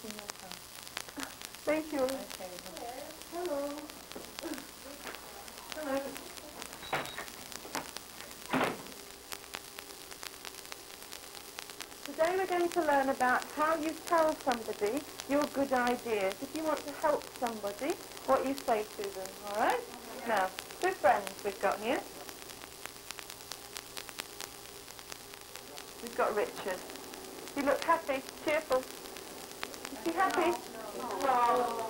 in your car. Thank you. Okay. Hello. Hello. Today we're going to learn about how you tell somebody your good ideas. If you want to help somebody, what you say to them, all right? Okay. Now, two friends we've got here. We've got Richard. You look happy, cheerful. Is he happy? No.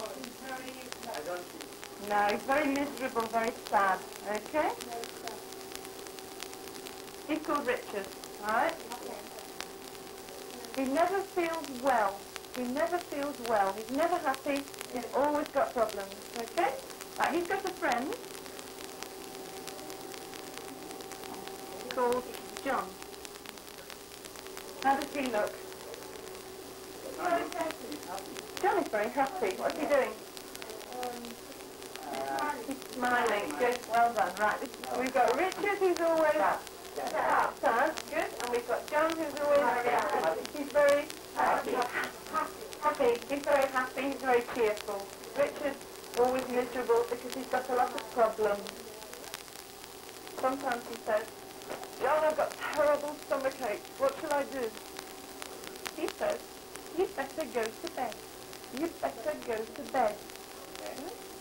No, he's very miserable, very sad. Okay? He's called Richard, all right? He never feels well. He never feels well. He's never happy. He's always got problems. Okay? Right, he's got a friend called John. How does he look? John is very happy. What's he doing? He's smiling. Good. Well done. Right. We've got Richard, who's always sad. Good. And we've got John, who's always happy. He's very happy. He's very happy. He's very cheerful. Richard's always miserable because he's got a lot of problems. Sometimes he says, John, I've got terrible stomachache. What shall I do? He says, you better go to bed. You better go to bed.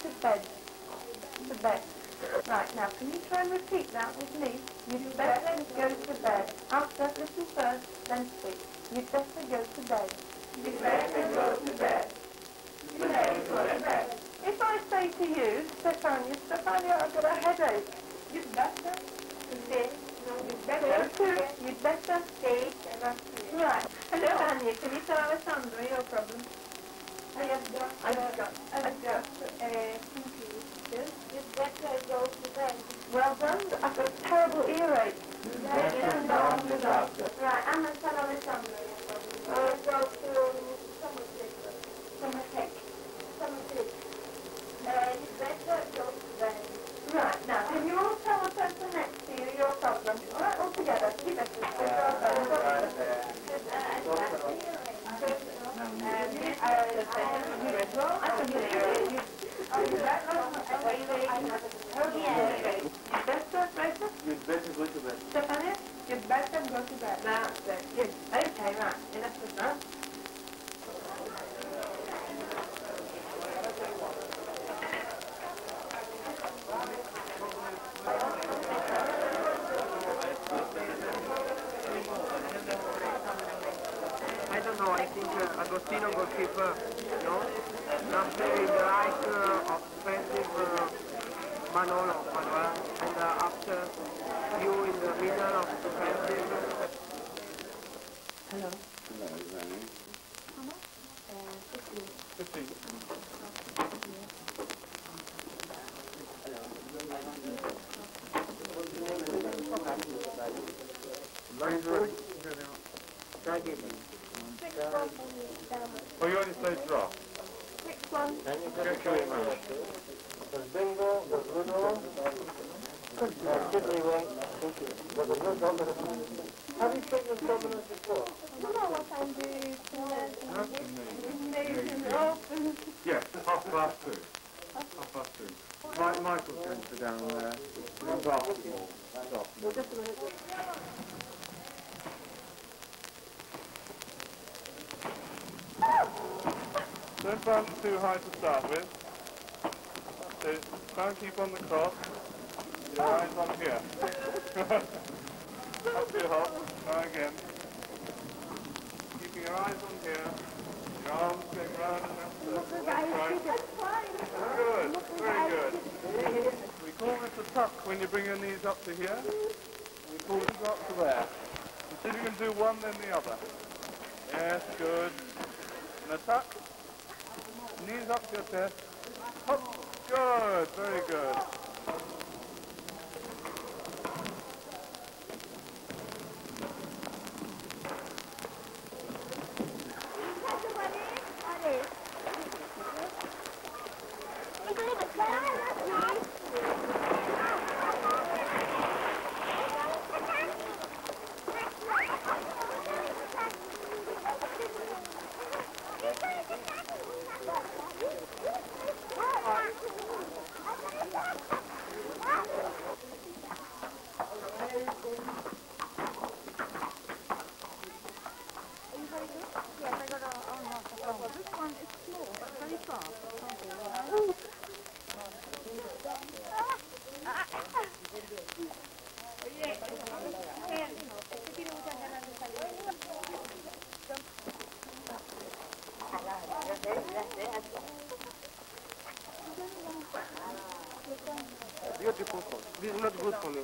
To bed. To bed. Right, now, can you try and repeat that with me? You'd better go to bed. After, listen first, then speak. You'd better go to bed. You'd better go to bed. You'd better go to bed. If I say to you, Stefania, I've got a headache. You'd better stay. You'd better stay. Right. Stefania, can you tell Alessandra your problem? I've got. You'd better go to bed. Well done. I've got a terrible earache. You'd better go to the doctor. Right, I'm going to tell Alessandra your problem. Go to stomachache. You'd better go to bed. Right, now, can you all tell the person next to you your problem? All right, all together. You better go to bed. You'd better go to bed. Stefania, you'd better go to bed. That's it. Good. Okay, right. Enough of that. I don't know, I think Agostino goalkeeper, no? After in the right offensive Manuela, and after you in the middle of defensive. Hello. Hello, Ivone. How much? 15. Oh, you only say draw. Next one. Thank you very much. Bingo, the Bruno, have you taken the dominance before? You know what I'm doing? Yes, 2:30. Michael's going to sit down there. Basketball. Just a minute. Don't bounce too high to start with. So try and keep on the cross. Your eyes on here. Up too hot. Try again. Keeping your eyes on here. Your arms going round and up. Right. Good. Very good. We call this a tuck when you bring your knees up to here. We call it up to there. So see if you can do one then the other. Yes, good. And a tuck. Knees up to your chest. Hop. Good. Very good. Beautiful food. This is not good for me.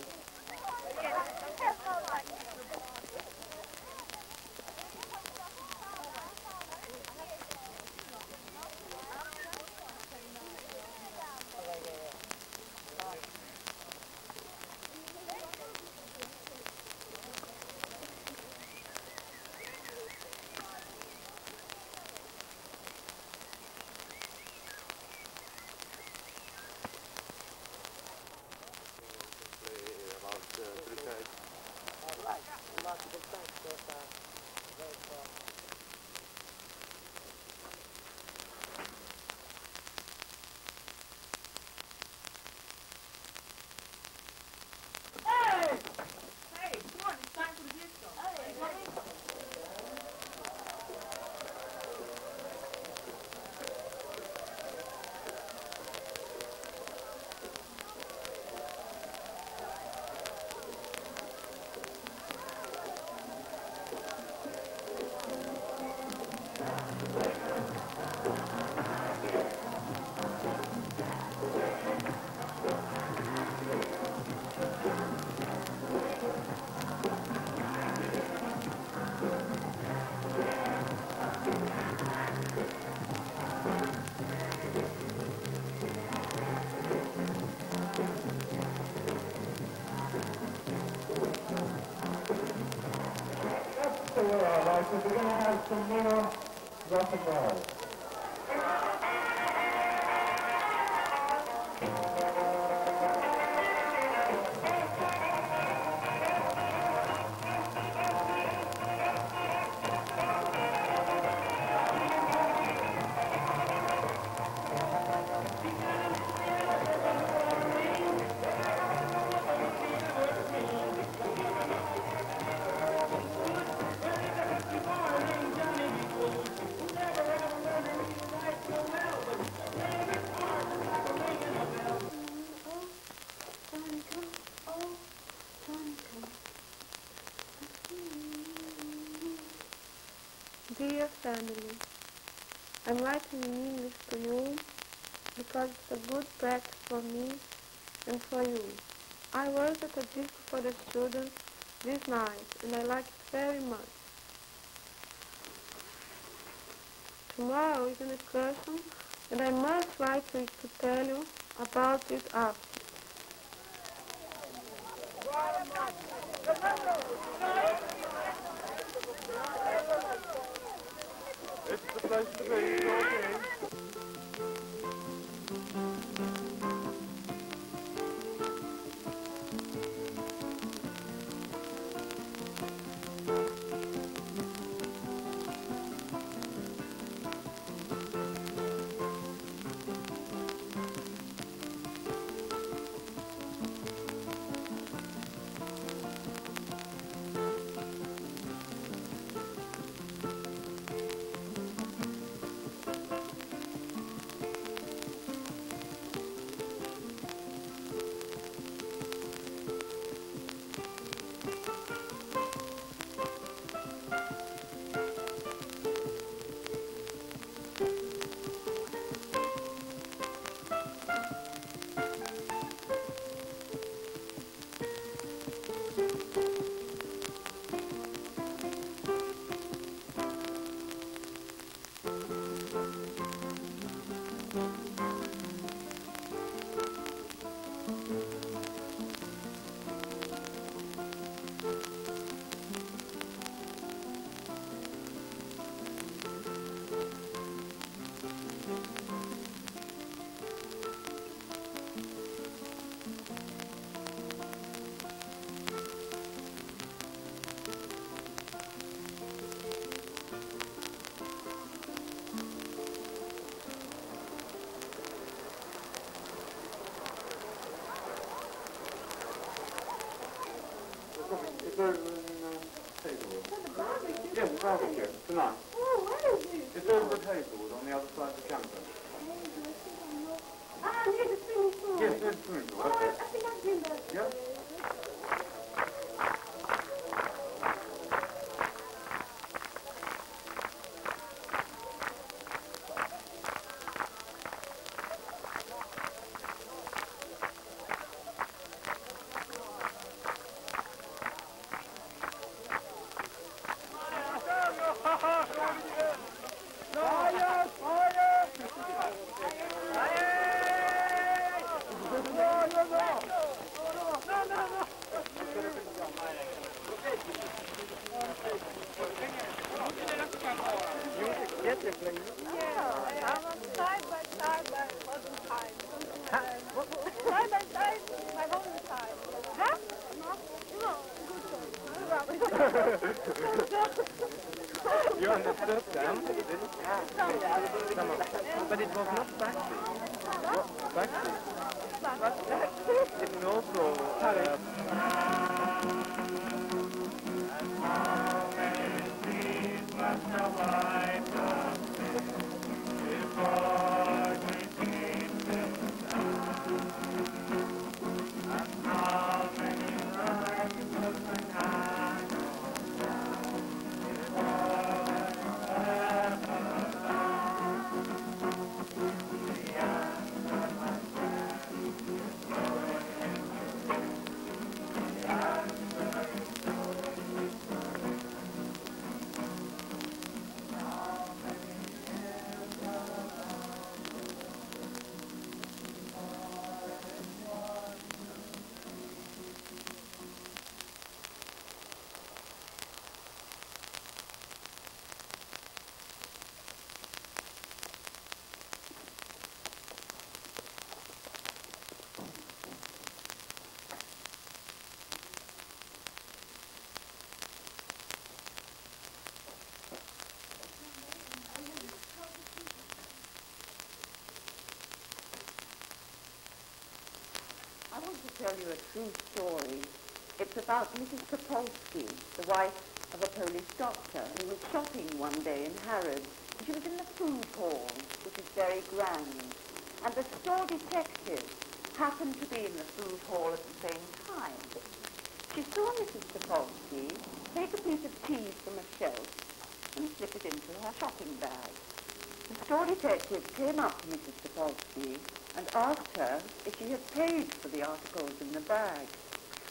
We're going to have some more rock and roll. Dear family, I'm writing in English to you because it's a good practice for me and for you. I worked at a disco for the students this night and I like it very much. Tomorrow is an excursion and I must write to tell you about it after. It's the place to be, it's okay. Is there Hazelwood? Yeah, the barbecue, tonight. Oh, where is it? It's over at Hazelwood on the other side of the campus. get the plane? Yeah, I'm on side by side all the time. Side by side, my whole time. Huh? No, You understood them? But it was not backseat. Backseat. It's also... I want to tell you a true story. It's about Mrs. Topolsky, the wife of a Polish doctor, who was shopping one day in Harrods. She was in the food hall, which is very grand. And the store detective happened to be in the food hall at the same time. She saw Mrs. Topolsky take a piece of cheese from a shelf and slip it into her shopping bag. The store detective came up to Mrs. Topolsky and asked her if she had paid for the articles in the bag.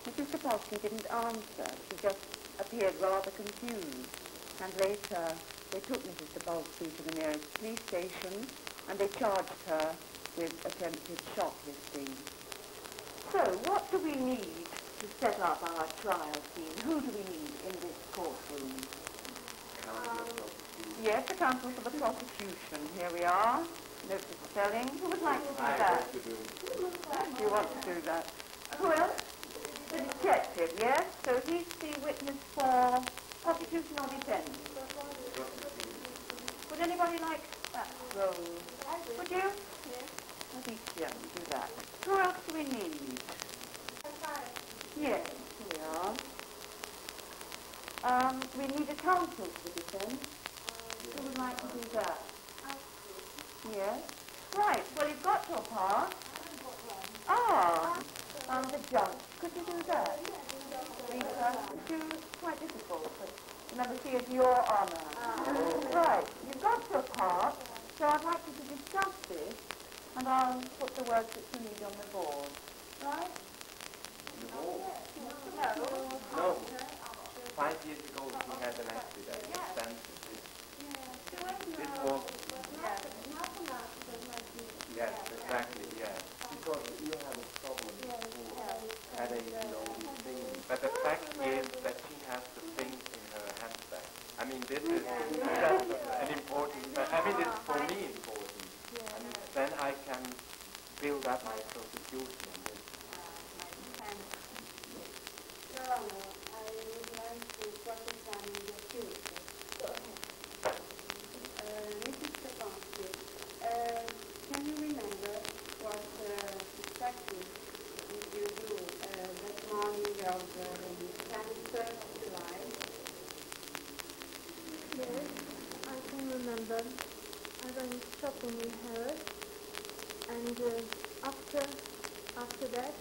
Mrs. Topolsky didn't answer. She just appeared rather confused. And later, they took Mrs. Topolsky to the nearest police station and they charged her with attempted shoplifting. So, what do we need to set up our trial scene? Who do we need in this courtroom? Yes, the counsel for the prosecution. Here we are. Notice spelling. Who would like to do that? You want to do that? Who else? The detective, yes? So he's the witness for prosecution or defense. Would anybody like that role? Would you? Yes. Alicia, do that. Who else do we need? Yes, here we are. We need a counsel for the defense. Who would like to do that? Yes. Right, well, you've got your part. The judge. Could you do that? Lisa, it's quite difficult, but remember, she is your honour. Right, you've got your part, so I'd like you to discuss this, and I'll put the words that you need on the board. Right? No. 5 years ago, he had an accident. This was... Yes, exactly, yes. Because you have a problem with headache and all these things. But the fact is that she has the thing in her handbag. I mean, this is an important... I mean, it's for me important. And then I can build up my prosecution on this. Your Honor, I would like to cross-examine the accused. Mrs. Topolsky, can you remember what detective did you do that morning of the 23rd of July? Yes, I can remember. I went shopping in Harrods, and after that,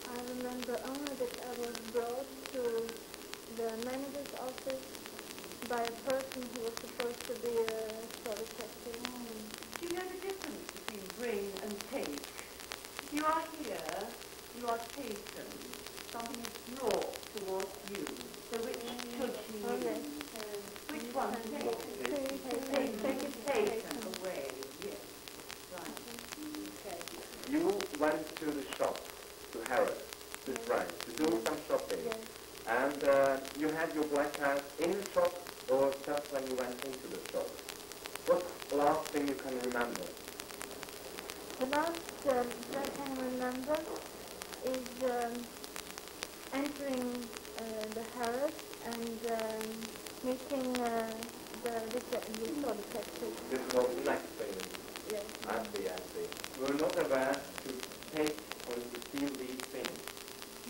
I remember only that I was brought to the manager's office by a person who was supposed to be a store detective. Do you know the difference between bring and take? If you are here, you are taken. Something is brought towards you. So which should she use? Which one? Take is taken away. Yes. Right. Okay. You went to the shop, to Harrods, to Frank, to do some shopping. Yes. And you had your black hat in the shop or just when you went into the shop? What last thing you can remember? The last that I can remember is entering the Harris and meeting the detective. This was the next thing. Yes. I see. You were not aware to take or to steal these things.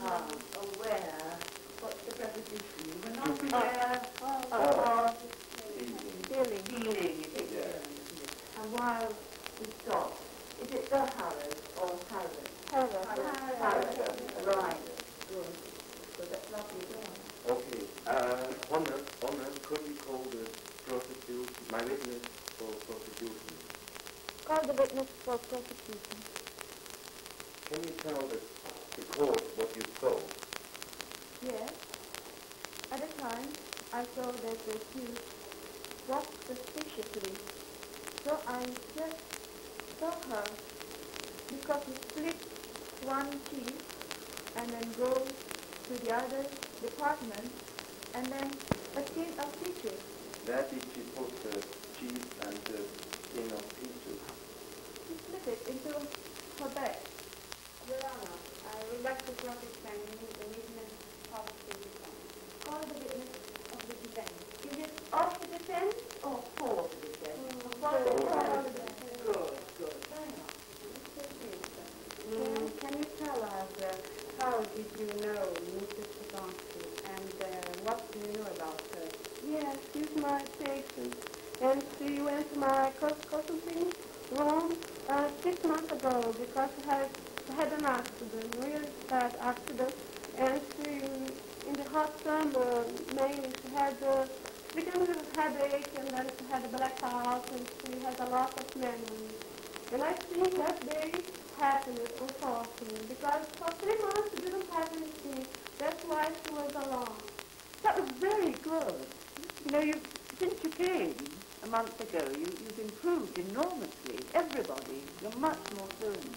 Aware. What's the preposition? We're not To be aware stealing. feeling. Yes. And while we stop, is it the Harrods or Harrods? Harris. Harrods. Right. Good. So that's lovely done. Okay. Honor, could we call the prosecution, my witness for prosecution? Call the witness for prosecution. Can you tell the court what you saw? Yes. At the time, I saw that the accused walked suspiciously. So I just saw her because he split one cheese and then goes to the other department and then a tin of peaches. Where did she put the cheese and the tin of peaches? She split it into her bag. Your Honor, I would like to cross-examine the witness of the defense. Call the witness of the defense. Is it of the defense or for the defense? For the defense. Good. Can you tell us how did you know Mrs. Farache and what do you know about her? Yes, she's my patient. And she went to my consulting room 6 months ago because she had an accident, really bad accident. And she, in the hot summer, mainly she had began with a headache and then she had a blackout and she had a lot of memories. And I think that day happened, unfortunately, because for 3 months she didn't have anything. That's why she was alone. That was very good. You know, since you came a month ago, you've improved enormously. Everybody, you're much more fluent.